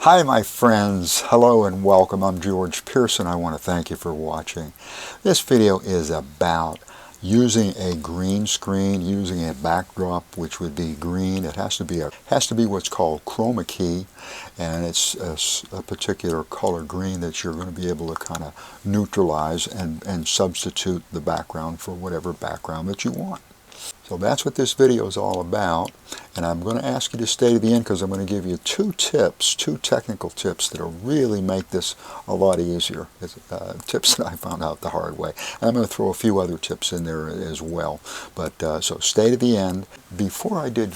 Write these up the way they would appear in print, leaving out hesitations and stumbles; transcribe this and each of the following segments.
Hi my friends, hello and welcome. I'm George Pearson. I want to thank you for watching. This video is about using a green screen, using a backdrop which would be green. It has to be what's called chroma key, and it's a particular color green that you're going to be able to kind of neutralize and substitute the background for whatever background that you want. So that's what this video is all about, and I'm going to ask you to stay to the end because I'm going to give you two technical tips that'll really make this a lot easier. Tips that I found out the hard way. And I'm going to throw a few other tips in there as well. But so stay to the end. Before I did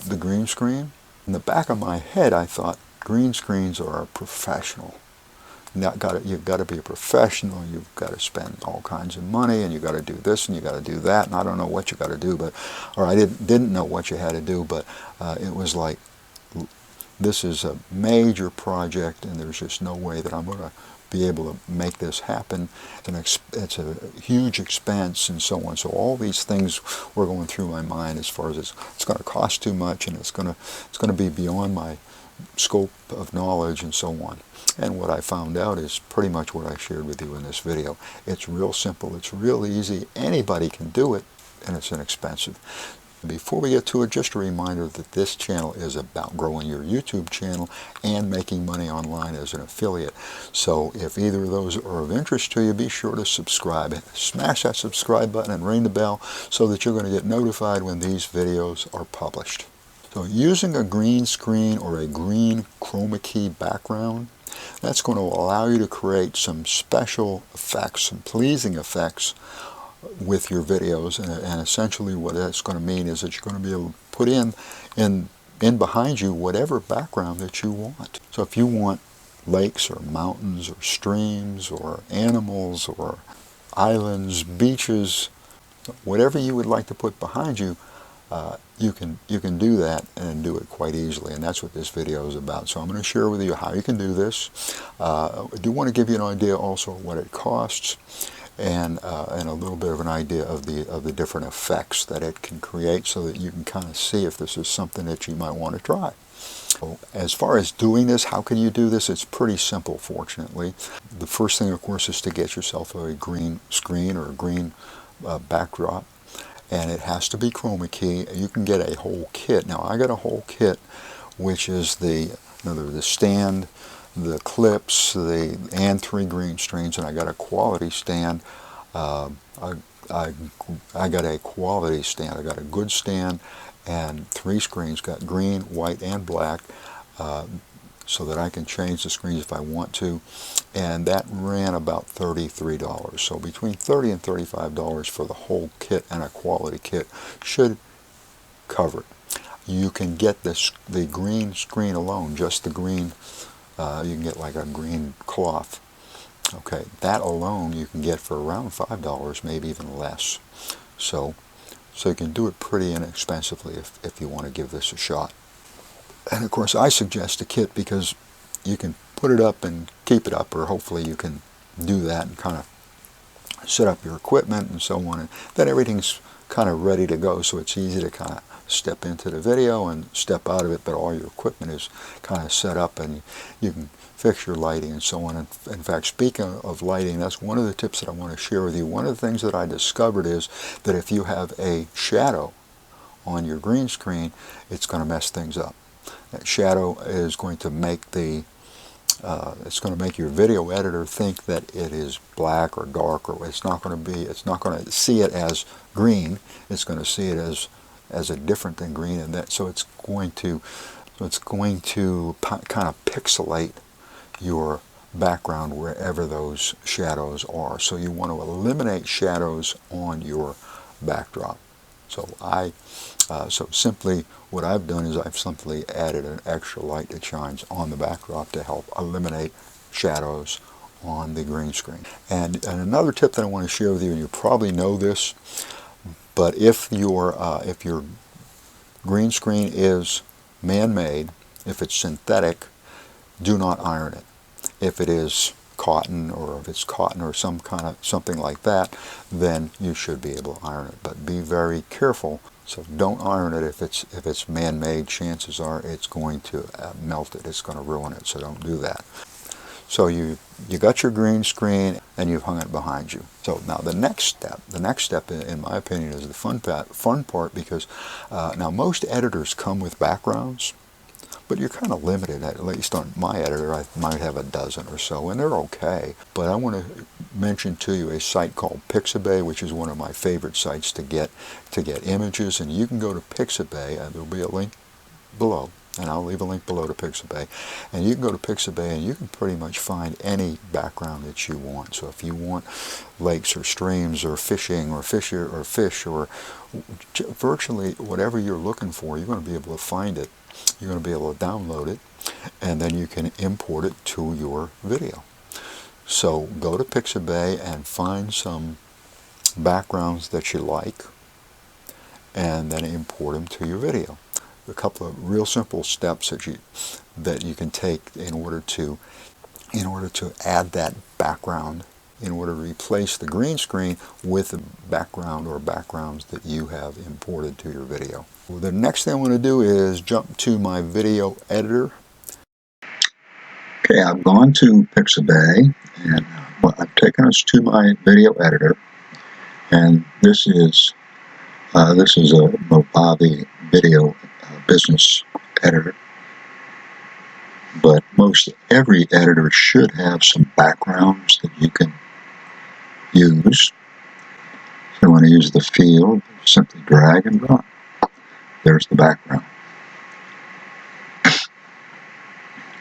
the green screen, in the back of my head I thought green screens are professional. You've got to be a professional, you've got to spend all kinds of money, and you've got to do this and you've got to do that, and I don't know what you got to do, or I didn't know what you had to do, but it was like, this is a major project and there's just no way that I'm going to be able to make this happen, and it's a huge expense and so on. So all these things were going through my mind as far as it's going to cost too much, and it's going to be beyond my scope of knowledge and so on. And what I found out is pretty much what I shared with you in this video. It's real simple, it's real easy, anybody can do it, and it's inexpensive. Before we get to it, just a reminder that this channel is about growing your YouTube channel and making money online as an affiliate. So if either of those are of interest to you, be sure to subscribe. Smash that subscribe button and ring the bell so that you're going to get notified when these videos are published. So using a green screen or a green chroma key background, that's going to allow you to create some special effects, some pleasing effects with your videos, and essentially what that's going to mean is that you're going to be able to put in behind you whatever background that you want. So if you want lakes or mountains or streams or animals or islands, beaches, whatever you would like to put behind you, you can do that and do it quite easily, and that's what this video is about. So I'm going to share with you how you can do this. I do want to give you an idea also of what it costs, and a little bit of an idea of the different effects that it can create, so that you can kind of see if this is something that you might want to try. So as far as doing this, how can you do this? It's pretty simple, fortunately. The first thing, of course, is to get yourself a green screen or a green backdrop. And it has to be chroma key. You can get a whole kit. Now I got a whole kit, which is the stand, the clips, and 3 green screens, and I got a quality stand. I got a quality stand. I got a good stand, and 3 screens, got green, white, and black, so that I can change the screens if I want to, and that ran about $33. So between $30 and $35 for the whole kit, and a quality kit should cover it. You can get the green screen alone, just the green, you can get like a green cloth. Okay, that alone you can get for around $5, maybe even less. So you can do it pretty inexpensively if you want to give this a shot. And of course I suggest a kit because you can put it up and keep it up, or hopefully you can do that and kind of set up your equipment and so on, and then everything's kind of ready to go, so it's easy to kind of step into the video and step out of it, but all your equipment is kind of set up and you can fix your lighting and so on. In fact, speaking of lighting, that's one of the tips that I want to share with you. One of the things that I discovered is that if you have a shadow on your green screen, it's going to mess things up. That shadow is going to make it's going to make your video editor think that it is black or dark, or it's not going to see it as green. It's going to see it as a different than green, and so it's going to kind of pixelate your background wherever those shadows are. So you want to eliminate shadows on your backdrop. So so simply what I've done is I've simply added an extra light that shines on the backdrop to help eliminate shadows on the green screen. And another tip that I want to share with you, and you probably know this, but if your green screen is man-made, if it's synthetic, do not iron it. If it is cotton, or if it's cotton or something like that, then you should be able to iron it. But be very careful So don't iron it if it's man-made. Chances are it's going to melt it. It's going to ruin it. So don't do that. So you got your green screen and you've hung it behind you. So now the next step in my opinion is the fun part, because now most editors come with backgrounds, but you're kind of limited. At least on my editor, I might have a dozen or so, and they're okay. But I want to mention to you a site called Pixabay, which is one of my favorite sites to get images. And you can go to Pixabay. There'll be a link below, and I'll leave a link below to Pixabay. And you can go to Pixabay and you can pretty much find any background that you want. So if you want lakes or streams or fishing or fish or virtually whatever you're looking for, you're going to be able to find it. You're going to be able to download it, and then you can import it to your video. So go to Pixabay and find some backgrounds that you like, and then import them to your video. A couple of real simple steps that you can take in order to add that background, in order to replace the green screen with the background or backgrounds that you have imported to your video. Well, the next thing I want to do is jump to my video editor. Okay, I've gone to Pixabay, and I've taken us to my video editor, and this is a Mojave video business editor. But most every editor should have some backgrounds that you can use. If you want to use the field, simply drag and drop. There's the background.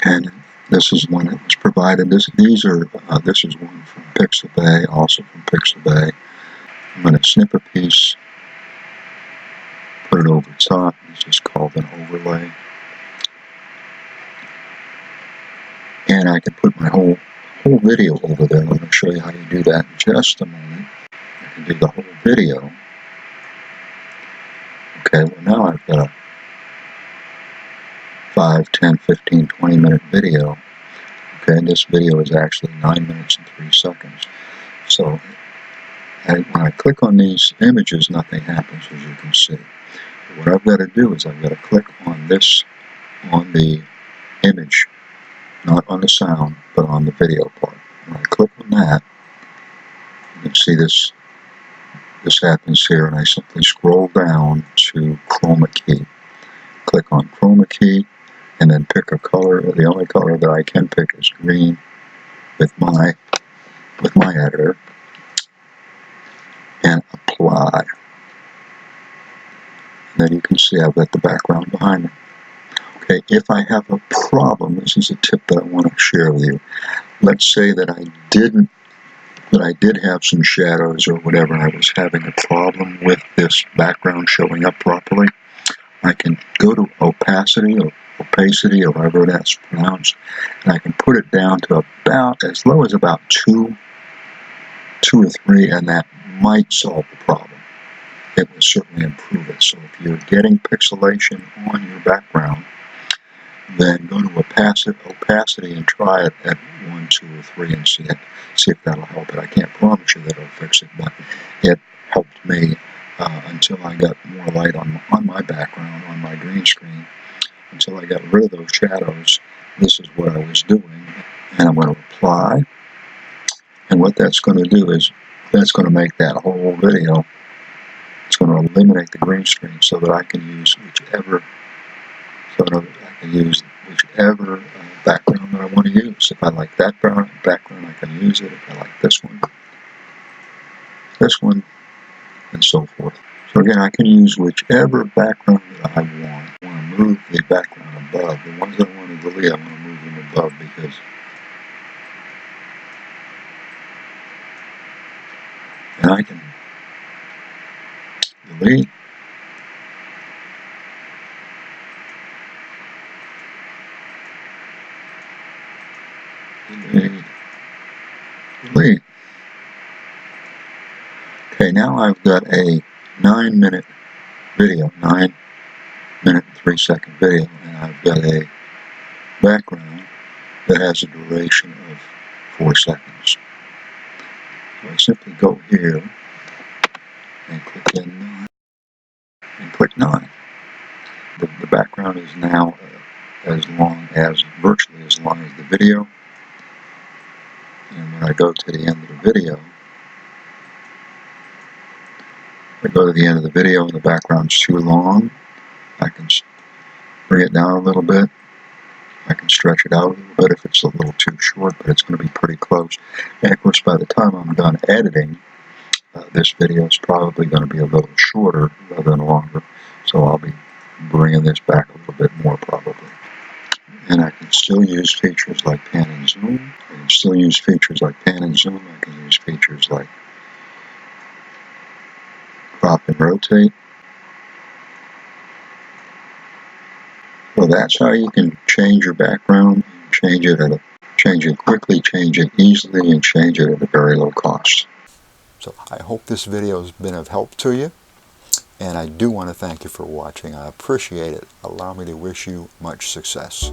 And this is one that was provided. This is one from Pixabay, also from Pixabay. I'm going to snip a piece, put it over top. This is called an overlay. And I can put my whole video over there. I'm going to show you how you do that in just a moment. I can do the whole video. Okay, well now I've got a 5, 10, 15, 20 minute video. Okay, and this video is actually 9 minutes and 3 seconds. So when I click on these images, nothing happens, as you can see. What I've got to do is I've got to click on this, on the image, not on the sound, but on the video part. When I click on that, you can see this happens here, and I simply scroll down to chroma key. Click on chroma key, and then pick a color. The only color that I can pick is green with my editor, and apply. And then you can see I've got the background behind me. Okay, if I have a problem, this is a tip that I want to share with you. Let's say that I did have some shadows or whatever, and I was having a problem with this background showing up properly. I can go to opacity, or however that's pronounced, and I can put it down to about as low as about 2 or 3, and that might solve the problem. It will certainly improve it. So if you're getting pixelation on your background, then go to opacity and try it at 1, 2, or 3 and see if that'll help it. I can't promise you that it'll fix it, but it helped me until I got more light on my background, on my green screen. Until I got rid of those shadows, this is what I was doing. And I'm going to apply. And what that's going to do is that's going to make that whole video, it's going to eliminate the green screen so that I can use whichever background that I want to use. If I like that background, I can use it. If I like this one, and so forth. So again, I can use whichever background that I want. I want to move the background above. The ones that I want to delete, I want to move them above, because and I can delete. Delete. Okay, now I've got a 9-minute video, 9 minute and 3 second video, and I've got a background that has a duration of 4 seconds. So I simply go here and click in and click None. The background is now virtually as long as the video. And when I go to the end of the video, and the background's too long, I can bring it down a little bit. I can stretch it out a little bit if it's a little too short, but it's going to be pretty close. And of course, by the time I'm done editing, this video is probably going to be a little shorter rather than longer. So I'll be bringing this back a little bit more probably. And I can still use features like pan and zoom. I can use features like crop and rotate. Well, that's how you can change your background, change it quickly, change it easily, and change it at a very low cost. So I hope this video has been of help to you, and I do want to thank you for watching. I appreciate it. Allow me to wish you much success.